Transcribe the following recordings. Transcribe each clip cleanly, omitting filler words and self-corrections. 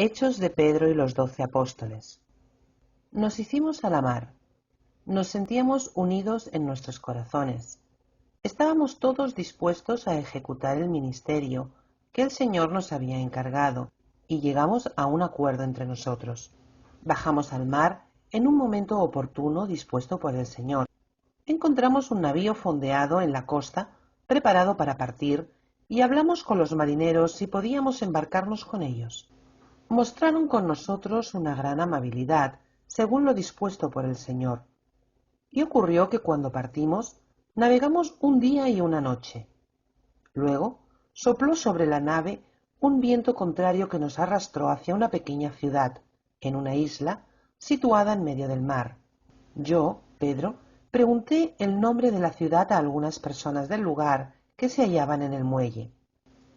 Hechos de Pedro y los 12 apóstoles. Nos hicimos a la mar. Nos sentíamos unidos en nuestros corazones. Estábamos todos dispuestos a ejecutar el ministerio que el Señor nos había encargado, y llegamos a un acuerdo entre nosotros. Bajamos al mar en un momento oportuno dispuesto por el Señor. Encontramos un navío fondeado en la costa, preparado para partir, y hablamos con los marineros si podíamos embarcarnos con ellos. Mostraron con nosotros una gran amabilidad, según lo dispuesto por el Señor. Y ocurrió que cuando partimos, navegamos un día y una noche. Luego, sopló sobre la nave un viento contrario que nos arrastró hacia una pequeña ciudad, en una isla, situada en medio del mar. Yo, Pedro, pregunté el nombre de la ciudad a algunas personas del lugar que se hallaban en el muelle.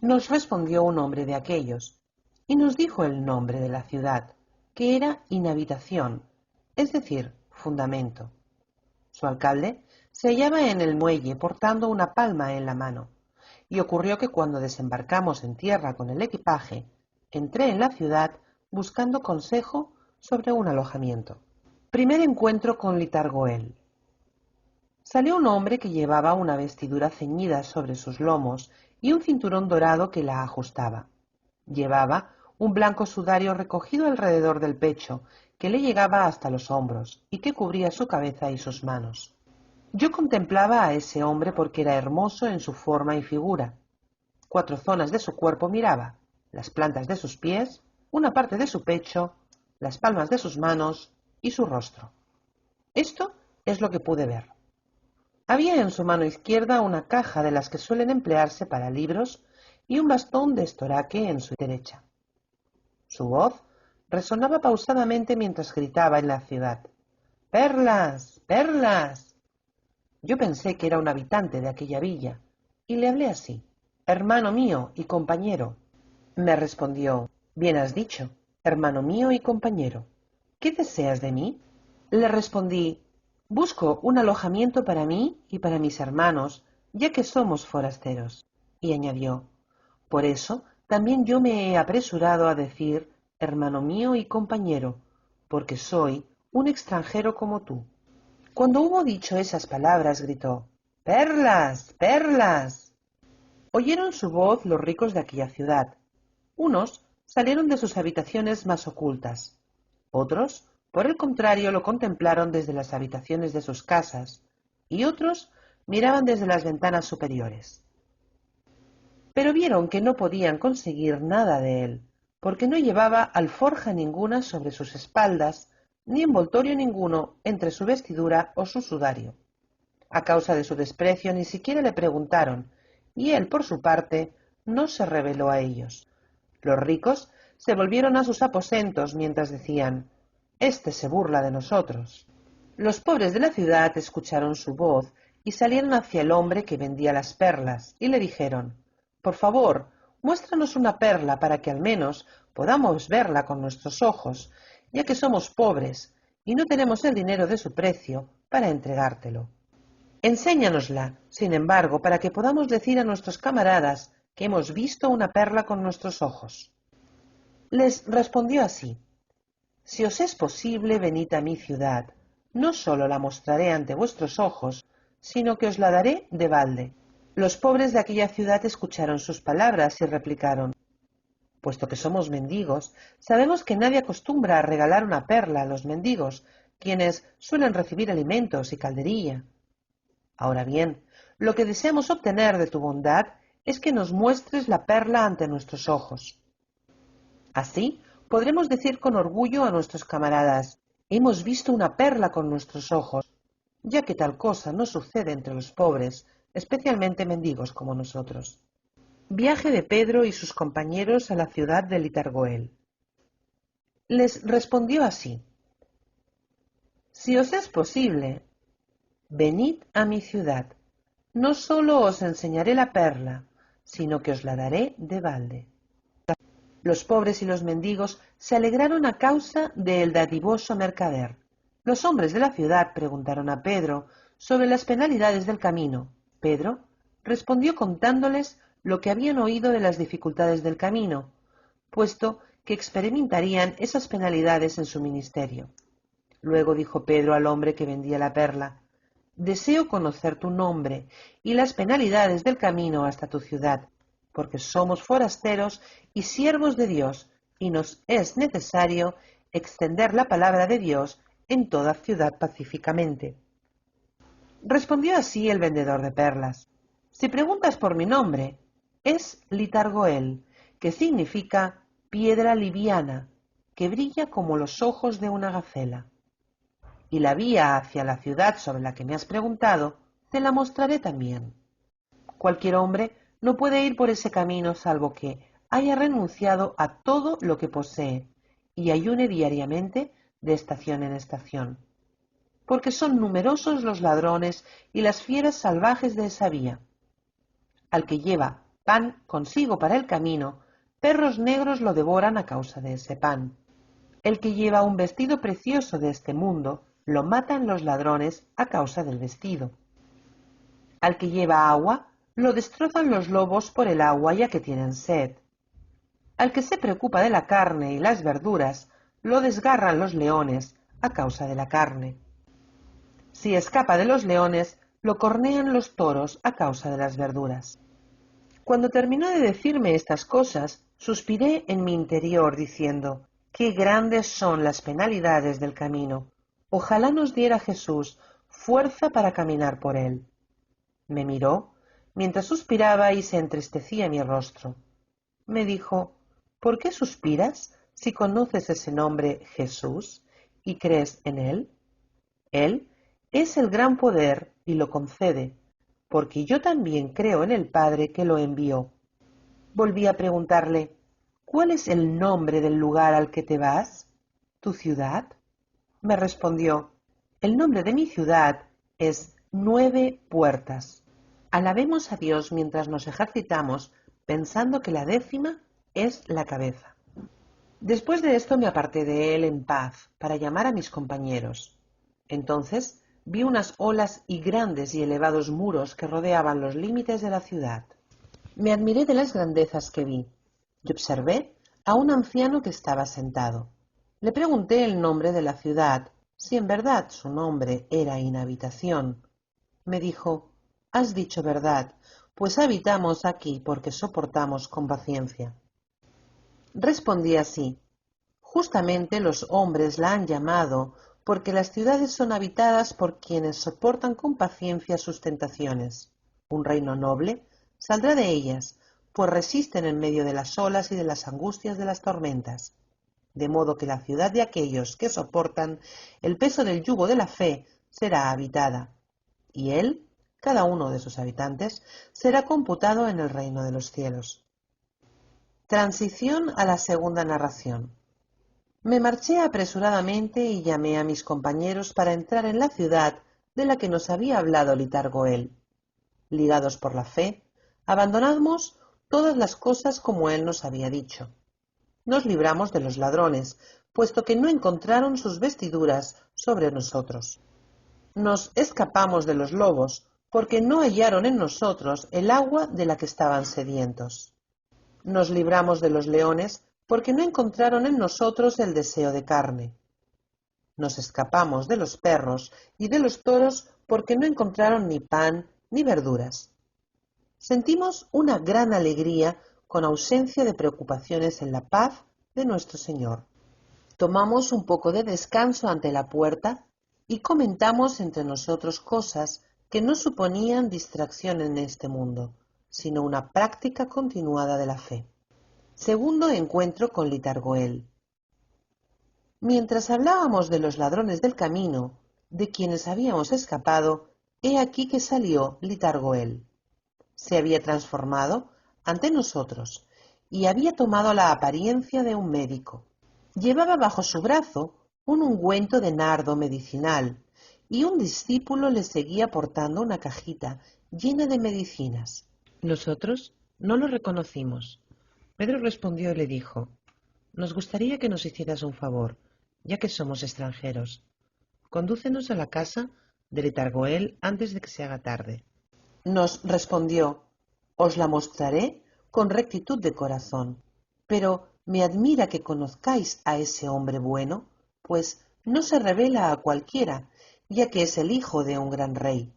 Nos respondió un hombre de aquellos, y nos dijo el nombre de la ciudad, que era Inhabitación, es decir, fundamento. Su alcalde se hallaba en el muelle portando una palma en la mano, y ocurrió que cuando desembarcamos en tierra con el equipaje, entré en la ciudad buscando consejo sobre un alojamiento. Primer encuentro con Litargoel. Salió un hombre que llevaba una vestidura ceñida sobre sus lomos y un cinturón dorado que la ajustaba. Llevaba un blanco sudario recogido alrededor del pecho, que le llegaba hasta los hombros y que cubría su cabeza y sus manos. Yo contemplaba a ese hombre porque era hermoso en su forma y figura. 4 zonas de su cuerpo miraba: las plantas de sus pies, una parte de su pecho, las palmas de sus manos y su rostro. Esto es lo que pude ver. Había en su mano izquierda una caja de las que suelen emplearse para libros y un bastón de estoraque en su derecha. Su voz resonaba pausadamente mientras gritaba en la ciudad: ¡Perlas! ¡Perlas! Yo pensé que era un habitante de aquella villa, y le hablé así: hermano mío y compañero. Me respondió: bien has dicho, hermano mío y compañero. ¿Qué deseas de mí? Le respondí: busco un alojamiento para mí y para mis hermanos, ya que somos forasteros. Y añadió: por eso también yo me he apresurado a decir hermano mío y compañero, porque soy un extranjero como tú. Cuando hubo dicho esas palabras, gritó: ¡Perlas! ¡Perlas! Oyeron su voz los ricos de aquella ciudad. Unos salieron de sus habitaciones más ocultas. Otros, por el contrario, lo contemplaron desde las habitaciones de sus casas, y otros miraban desde las ventanas superiores. Pero vieron que no podían conseguir nada de él, porque no llevaba alforja ninguna sobre sus espaldas, ni envoltorio ninguno entre su vestidura o su sudario. A causa de su desprecio ni siquiera le preguntaron, y él, por su parte, no se reveló a ellos. Los ricos se volvieron a sus aposentos mientras decían: «Este se burla de nosotros». Los pobres de la ciudad escucharon su voz y salieron hacia el hombre que vendía las perlas, y le dijeron: «Por favor, muéstranos una perla para que al menos podamos verla con nuestros ojos, ya que somos pobres y no tenemos el dinero de su precio para entregártelo. Enséñanosla, sin embargo, para que podamos decir a nuestros camaradas que hemos visto una perla con nuestros ojos». Les respondió así: «Si os es posible, venid a mi ciudad. No sólo la mostraré ante vuestros ojos, sino que os la daré de balde». Los pobres de aquella ciudad escucharon sus palabras y replicaron: «Puesto que somos mendigos, sabemos que nadie acostumbra a regalar una perla a los mendigos, quienes suelen recibir alimentos y calderilla. Ahora bien, lo que deseamos obtener de tu bondad es que nos muestres la perla ante nuestros ojos. Así podremos decir con orgullo a nuestros camaradas: hemos visto una perla con nuestros ojos, ya que tal cosa no sucede entre los pobres, especialmente mendigos como nosotros». Viaje de Pedro y sus compañeros a la ciudad de Litargoel. Les respondió así: «Si os es posible, venid a mi ciudad. No sólo os enseñaré la perla, sino que os la daré de balde». Los pobres y los mendigos se alegraron a causa del dadivoso mercader. Los hombres de la ciudad preguntaron a Pedro sobre las penalidades del camino. Pedro respondió contándoles lo que habían oído de las dificultades del camino, puesto que experimentarían esas penalidades en su ministerio. Luego dijo Pedro al hombre que vendía la perla: «Deseo conocer tu nombre y las penalidades del camino hasta tu ciudad, porque somos forasteros y siervos de Dios, y nos es necesario extender la palabra de Dios en toda ciudad pacíficamente». Respondió así el vendedor de perlas: «Si preguntas por mi nombre, es Litargoel, que significa piedra liviana, que brilla como los ojos de una gacela. Y la vía hacia la ciudad sobre la que me has preguntado, te la mostraré también. Cualquier hombre no puede ir por ese camino salvo que haya renunciado a todo lo que posee y ayune diariamente de estación en estación, porque son numerosos los ladrones y las fieras salvajes de esa vía. Al que lleva pan consigo para el camino, perros negros lo devoran a causa de ese pan. El que lleva un vestido precioso de este mundo, lo matan los ladrones a causa del vestido. Al que lleva agua, lo destrozan los lobos por el agua ya que tienen sed. Al que se preocupa de la carne y las verduras, lo desgarran los leones a causa de la carne. Si escapa de los leones, lo cornean los toros a causa de las verduras. Cuando terminó de decirme estas cosas, suspiré en mi interior diciendo: «Qué grandes son las penalidades del camino. Ojalá nos diera Jesús fuerza para caminar por él». Me miró mientras suspiraba y se entristecía mi rostro. Me dijo: «¿Por qué suspiras si conoces ese nombre Jesús y crees en él? Él es el gran poder y lo concede, porque yo también creo en el Padre que lo envió». Volví a preguntarle: «¿Cuál es el nombre del lugar al que te vas? ¿Tu ciudad?». Me respondió: «El nombre de mi ciudad es 9 Puertas». Alabemos a Dios mientras nos ejercitamos, pensando que la 10ª es la cabeza. Después de esto me aparté de él en paz para llamar a mis compañeros. Entonces vi unas olas y grandes y elevados muros que rodeaban los límites de la ciudad. Me admiré de las grandezas que vi y observé a un anciano que estaba sentado. Le pregunté el nombre de la ciudad, si en verdad su nombre era Inhabitación. Me dijo: «Has dicho verdad, pues habitamos aquí porque soportamos con paciencia». Respondí así: «Justamente los hombres la han llamado porque las ciudades son habitadas por quienes soportan con paciencia sus tentaciones. Un reino noble saldrá de ellas, pues resisten en medio de las olas y de las angustias de las tormentas. De modo que la ciudad de aquellos que soportan el peso del yugo de la fe será habitada, y él, cada uno de sus habitantes, será computado en el reino de los cielos». Transición a la segunda narración. Me marché apresuradamente y llamé a mis compañeros para entrar en la ciudad de la que nos había hablado Litargoel. Ligados por la fe, abandonamos todas las cosas como él nos había dicho. Nos libramos de los ladrones, puesto que no encontraron sus vestiduras sobre nosotros. Nos escapamos de los lobos, porque no hallaron en nosotros el agua de la que estaban sedientos. Nos libramos de los leones, porque no encontraron en nosotros el deseo de carne. Nos escapamos de los perros y de los toros, porque no encontraron ni pan ni verduras. Sentimos una gran alegría con ausencia de preocupaciones en la paz de nuestro Señor. Tomamos un poco de descanso ante la puerta y comentamos entre nosotros cosas que no suponían distracción en este mundo, sino una práctica continuada de la fe. Segundo encuentro con Litargoel. Mientras hablábamos de los ladrones del camino, de quienes habíamos escapado, he aquí que salió Litargoel. Se había transformado ante nosotros y había tomado la apariencia de un médico. Llevaba bajo su brazo un ungüento de nardo medicinal y un discípulo le seguía portando una cajita llena de medicinas. Nosotros no lo reconocimos. Pedro respondió y le dijo: «Nos gustaría que nos hicieras un favor, ya que somos extranjeros. Condúcenos a la casa de Litargoel antes de que se haga tarde». Nos respondió: «Os la mostraré con rectitud de corazón, pero Me admira que conozcáis a ese hombre bueno, pues no se revela a cualquiera, ya que es el hijo de un gran rey.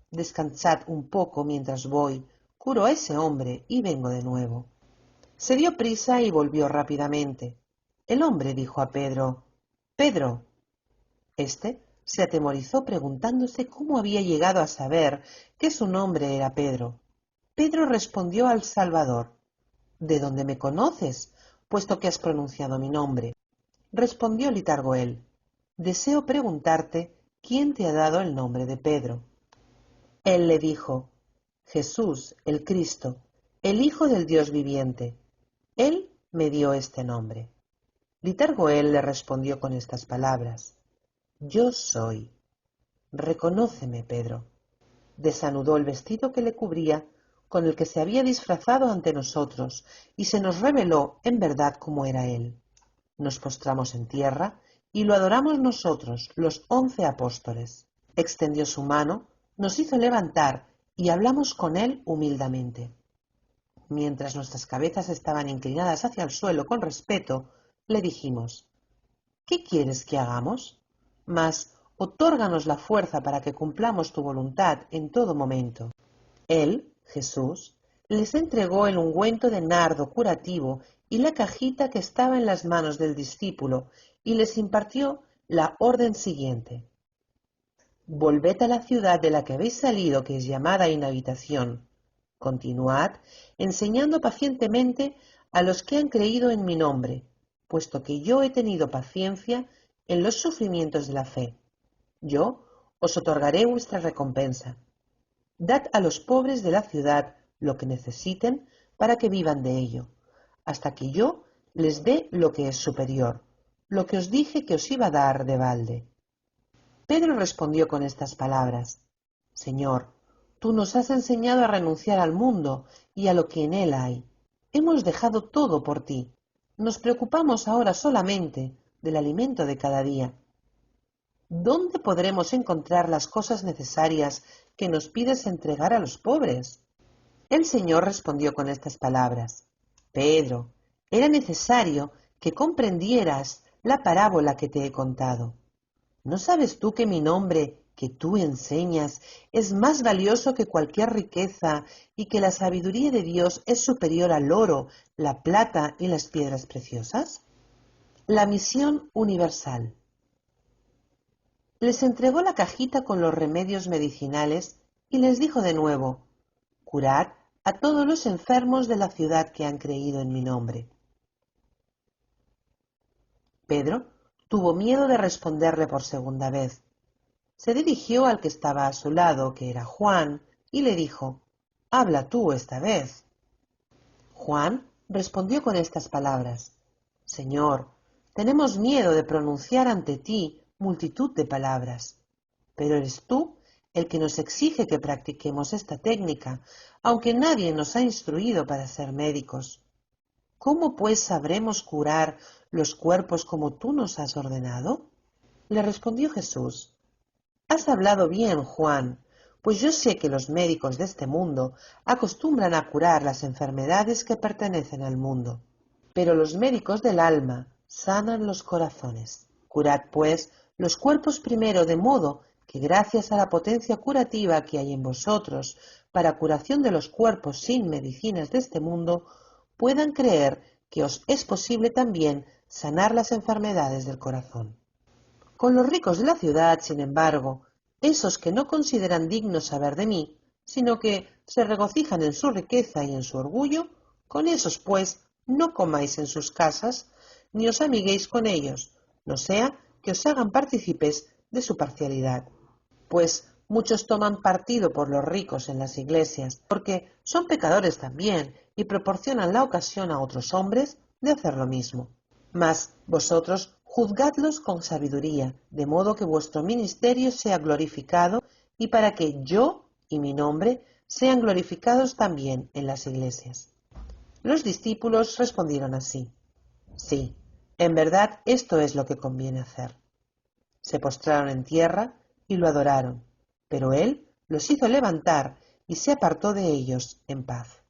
Descansad un poco mientras voy, curo a ese hombre y vengo de nuevo. Se dio prisa y volvió rápidamente. El hombre dijo a Pedro: «Pedro». Este se atemorizó preguntándose cómo había llegado a saber que su nombre era Pedro. Pedro respondió al Salvador: «¿De dónde me conoces, puesto que has pronunciado mi nombre?». Respondió Litargoel: «Deseo preguntarte quién te ha dado el nombre de Pedro». Él le dijo: «Jesús, el Cristo, el Hijo del Dios viviente. Él me dio este nombre». Litargoel le respondió con estas palabras: «Yo soy. Reconóceme, Pedro». Desanudó el vestido que le cubría, con el que se había disfrazado ante nosotros, y se nos reveló en verdad cómo era él. Nos postramos en tierra y lo adoramos nosotros, los 11 apóstoles. Extendió su mano, nos hizo levantar y hablamos con él humildemente. Mientras nuestras cabezas estaban inclinadas hacia el suelo con respeto, le dijimos: «¿Qué quieres que hagamos? Mas otórganos la fuerza para que cumplamos tu voluntad en todo momento». Él, Jesús, les entregó el ungüento de nardo curativo y la cajita que estaba en las manos del discípulo, y les impartió la orden siguiente: «Volved a la ciudad de la que habéis salido, que es llamada Inhabitación. Continuad enseñando pacientemente a los que han creído en mi nombre, puesto que yo he tenido paciencia en los sufrimientos de la fe. Yo os otorgaré vuestra recompensa. Dad a los pobres de la ciudad lo que necesiten para que vivan de ello, hasta que yo les dé lo que es superior, lo que os dije que os iba a dar de balde». Pedro respondió con estas palabras: «Señor, tú nos has enseñado a renunciar al mundo y a lo que en él hay. Hemos dejado todo por ti. Nos preocupamos ahora solamente del alimento de cada día. ¿Dónde podremos encontrar las cosas necesarias que nos pides entregar a los pobres?». El Señor respondió con estas palabras: «Pedro, era necesario que comprendieras la parábola que te he contado. ¿No sabes tú que mi nombre, que tú enseñas, es más valioso que cualquier riqueza y que la sabiduría de Dios es superior al oro, la plata y las piedras preciosas?» La misión universal. Les entregó la cajita con los remedios medicinales y les dijo de nuevo: «Curad a todos los enfermos de la ciudad que han creído en mi nombre». Pedro tuvo miedo de responderle por segunda vez. Se dirigió al que estaba a su lado, que era Juan, y le dijo: «Habla tú esta vez». Juan respondió con estas palabras: «Señor, tenemos miedo de pronunciar ante ti multitud de palabras, pero eres tú el que nos exige que practiquemos esta técnica, aunque nadie nos ha instruido para ser médicos. ¿Cómo pues sabremos curar los cuerpos como tú nos has ordenado?». Le respondió Jesús: «Has hablado bien, Juan, pues yo sé que los médicos de este mundo acostumbran a curar las enfermedades que pertenecen al mundo, pero los médicos del alma sanan los corazones. Curad, pues, los cuerpos primero, de modo que gracias a la potencia curativa que hay en vosotros para curación de los cuerpos sin medicinas de este mundo, puedan creer que os es posible también sanar las enfermedades del corazón». Con los ricos de la ciudad, sin embargo, esos que no consideran digno saber de mí, sino que se regocijan en su riqueza y en su orgullo, con esos, pues, no comáis en sus casas, ni os amiguéis con ellos, no sea que os hagan partícipes de su parcialidad. Pues muchos toman partido por los ricos en las iglesias, porque son pecadores también y proporcionan la ocasión a otros hombres de hacer lo mismo. Mas vosotros juzgadlos con sabiduría, de modo que vuestro ministerio sea glorificado y para que yo y mi nombre sean glorificados también en las iglesias. Los discípulos respondieron así: «Sí, en verdad esto es lo que conviene hacer». Se postraron en tierra y lo adoraron, pero él los hizo levantar y se apartó de ellos en paz.